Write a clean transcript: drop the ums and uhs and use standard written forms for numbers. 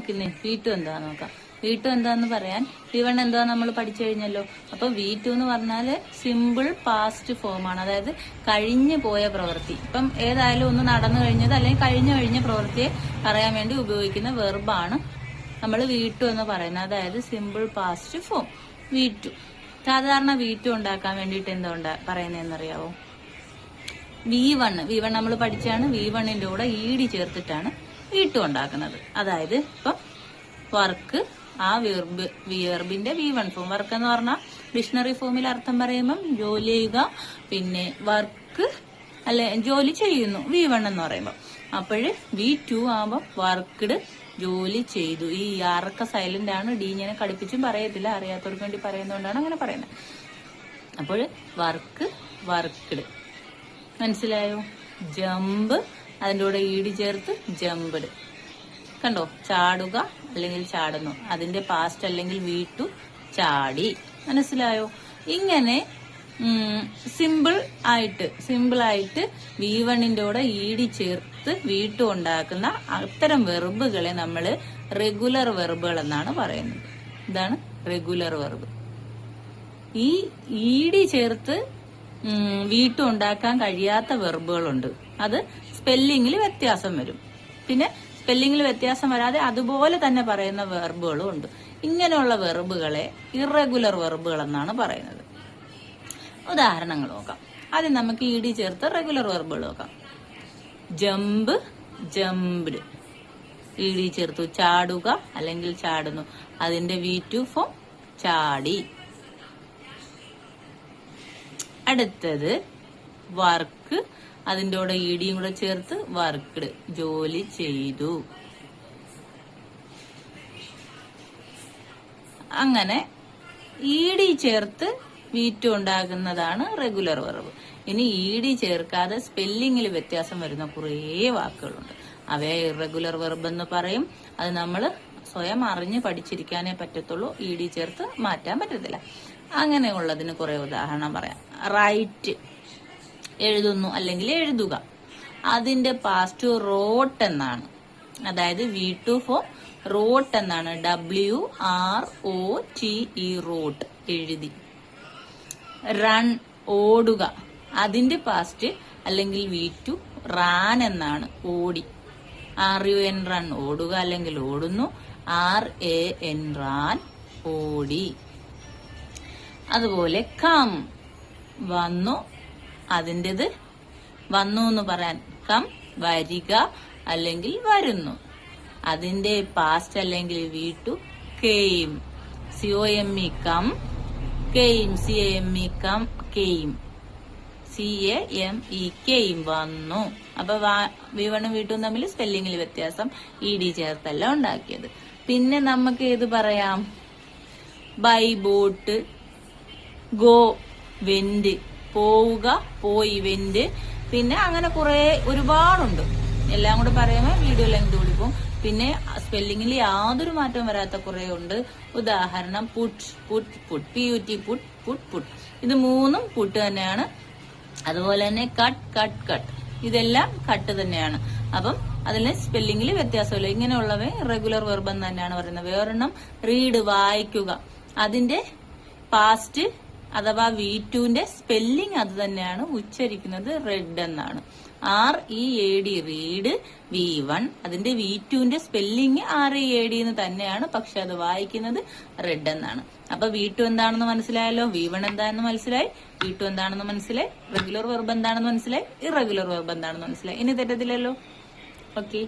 നോക്കുന്നേ V2 എന്താന്ന് നോക്കാം. V2 എന്താന്ന് പറയാൻ V1 എന്താ നമ്മൾ പഠിച്ചു കഴിഞ്ഞല്ലോ. അപ്പൊ V2 എന്ന് പറഞ്ഞാല് സിമ്പിൾ പാസ്റ്റ് ഫോം ആണ്, അതായത് കഴിഞ്ഞു പോയ പ്രവൃത്തി. ഇപ്പം ഏതായാലും ഒന്ന് നടന്നു കഴിഞ്ഞത് അല്ലെങ്കിൽ കഴിഞ്ഞ പ്രവൃത്തിയെ പറയാൻ വേണ്ടി ഉപയോഗിക്കുന്ന വെർബാണ് നമ്മൾ V2 എന്ന് പറയുന്നത്, അതായത് സിമ്പിൾ പാസ്റ്റ് ഫോം V2. സാധാരണ V2 ഉണ്ടാക്കാൻ വേണ്ടിയിട്ട് എന്താ പറയുന്നതെന്നറിയാവോ? V1 നമ്മൾ പഠിച്ചാണ്. V1ന്റെ കൂടെ ED ചേർത്തിട്ടാണ് V2 ഉണ്ടാക്കുന്നത്. അതായത് ഇപ്പൊ വർക്ക്, ആ വിയർബിന്റെ V1 ഫോം. വർക്ക് എന്ന് പറഞ്ഞാൽ ഡിക്ഷണറി ഫോമിൽ അർത്ഥം പറയുമ്പം ജോലി ചെയ്യുക, പിന്നെ വർക്ക് അല്ലെ ജോലി ചെയ്യുന്നു V1 എന്ന് പറയുമ്പോൾ. അപ്പോഴ് V2 ആകുമ്പോൾ വർക്ക്ഡ്, ജോലി ചെയ്തു. ഈ ആറൊക്കെ സൈലന്റ് ആണ്, ഡി ഇങ്ങനെ കടുപ്പിച്ചും പറയത്തില്ല, അറിയാത്തവർക്ക് വേണ്ടി പറയുന്നതുകൊണ്ടാണ് അങ്ങനെ പറയുന്നത്. അപ്പോൾ വർക്ക്, വർക്ക്ഡ്. മനസ്സിലായോ? ജമ്പ്, അതിൻ്റെ കൂടെ ED ചേർത്ത് ജമ്പഡ്. കണ്ടോ? ചാടുക അല്ലെങ്കിൽ ചാടുന്നു, അതിന്റെ പാസ്റ്റ് അല്ലെങ്കിൽ V2 ചാടി. മനസ്സിലായോ? ഇങ്ങനെ സിമ്പിൾ ആയിട്ട് V1ന്റെ കൂടെ ED ചേർത്ത് V2 ഉണ്ടാക്കുന്ന അത്തരം വെർബുകളെ നമ്മൾ റെഗുലർ വെർബുകൾ എന്നാണ് പറയുന്നത്. ഇതാണ് റെഗുലർ വെർബ്. ഈ ED ചേർത്ത് V2 ഉണ്ടാക്കാൻ കഴിയാത്ത വെർബുകളുണ്ട്. അത് സ്പെല്ലിങ്ങിൽ വ്യത്യാസം വരും. പിന്നെ സ്പെല്ലിങ്ങിൽ വ്യത്യാസം വരാതെ അതുപോലെ തന്നെ പറയുന്ന വെർബുകളും ഉണ്ട്. ഇങ്ങനെയുള്ള വെർബുകളെ ഇറഗുലർ വെർബുകൾ എന്നാണ് പറയുന്നത്. ഉദാഹരണങ്ങൾ നോക്കാം. ആദ്യം നമുക്ക് ED ചേർത്ത് റെഗുലർ വെർബുകൾ നോക്കാം. Jump, jumped. ED ചേർത്തു. ചാടുക അല്ലെങ്കിൽ ചാടുന്നു, അതിന്റെ V2 ഫോം ചാടി. അടുത്തത് വർക്ക്, അതിന്റെ കൂടെ EDയും കൂടെ ചേർത്ത് വർക്ക്ഡ്, ജോലി ചെയ്തു. അങ്ങനെ ED ചേർത്ത് V2 ഉണ്ടാകുന്നതാണ് റെഗുലർ വെർബ്. ഇനി ED ചേർക്കാതെ സ്പെല്ലിങ്ങിൽ വ്യത്യാസം വരുന്ന കുറേ വാക്കുകളുണ്ട്. അവയെ ഇറഗുലർ വെർബ് എന്ന് പറയും. അത് നമ്മൾ സ്വയം അറിഞ്ഞ് പഠിച്ചിരിക്കാനേ പറ്റത്തുള്ളൂ, ED ചേർത്ത് മാറ്റാൻ പറ്റത്തില്ല. അങ്ങനെയുള്ളതിന് കുറെ ഉദാഹരണം പറയാം. റൈറ്റ്, എഴുതുന്നു അല്ലെങ്കിൽ എഴുതുക, അതിന്റെ പാസ്റ്റ് റോട്ട് എന്നാണ്, അതായത് V2 ഫോം റോട്ട് എന്നാണ്. WROTE, റോട്ട്, എഴുതി. റൺ, ഓടുക, അതിന്റെ പാസ്റ്റ് അല്ലെങ്കിൽ V2 റാൻ എന്നാണ്, ഓടി. RUN, റൺ, ഓടുക അല്ലെങ്കിൽ ഓടുന്നു. RAN, റാൻ, ഓടി. അതുപോലെ കം, വന്നു, അതിൻ്റെത് വന്നു എന്ന് പറയാൻ കം, വരിക അല്ലെങ്കിൽ വരുന്നു, അതിന്റെ പാസ്റ്റ് അല്ലെങ്കിൽ V2 came. COME, come, came. CAME, come, came. CAME, came, വന്നു. അപ്പൊ V1 ഉം V2 ഉം തമ്മിൽ സ്പെല്ലിങ്ങിൽ വ്യത്യാസം, ED ചേർത്തല്ല ഉണ്ടാക്കിയത്. പിന്നെ നമുക്ക് ഏത് പറയാം? By, boat. ഗോ, വെന്റ്, പോവുക, പോയി, വെന്റ്. പിന്നെ അങ്ങനെ ഒരുപാടുണ്ട്. എല്ലാം കൂടെ പറയുമ്പോൾ വീഡിയോ ലെങ്ത് കൂടി പോകും. പിന്നെ സ്പെല്ലിങ്ങിൽ യാതൊരു മാറ്റവും വരാത്ത കുറെ ഉണ്ട്. ഉദാഹരണം പുട്ട്, പുട്ട്, പുട്ട്, PUT, പുട്ട്, പുട്ട്, പുട്ട്. ഇത് മൂന്നും പുട്ട് തന്നെയാണ്. അതുപോലെ തന്നെ കട്ട്, കട്ട്, കട്ട്, ഇതെല്ലാം കട്ട് തന്നെയാണ്. അപ്പം അതിലെ സ്പെല്ലിങ്ങിൽ വ്യത്യാസമില്ല. ഇങ്ങനെയുള്ളവയെ റെഗുലർ വെർബ് എന്ന് തന്നെയാണ് പറയുന്നത്. വേറൊരെണ്ണം റീഡ്, വായിക്കുക, അതിന്റെ പാസ്റ്റ് അഥവാ V2ന്റെ സ്പെല്ലിംഗ് അത് തന്നെയാണ്, ഉച്ചരിക്കുന്നത് റെഡ് എന്നാണ്. READ, read. V1, അതിന്റെ V2ന്റെ സ്പെല്ലിംഗ് READ എന്ന് തന്നെയാണ്, പക്ഷെ അത് വായിക്കുന്നത് റെഡ് എന്നാണ്. അപ്പൊ V2 എന്താണെന്ന് മനസ്സിലായല്ലോ, V1 എന്താണെന്ന് മനസ്സിലായി, V2 എന്താണെന്ന് മനസ്സിലായി, റെഗുലർ വെർബ് എന്താണെന്ന് മനസ്സിലായി, ഇറഗുലർ വെർബ് എന്താണെന്ന് മനസ്സിലായി. ഇനി തെറ്റത്തില്ലല്ലോ. ഓക്കെ.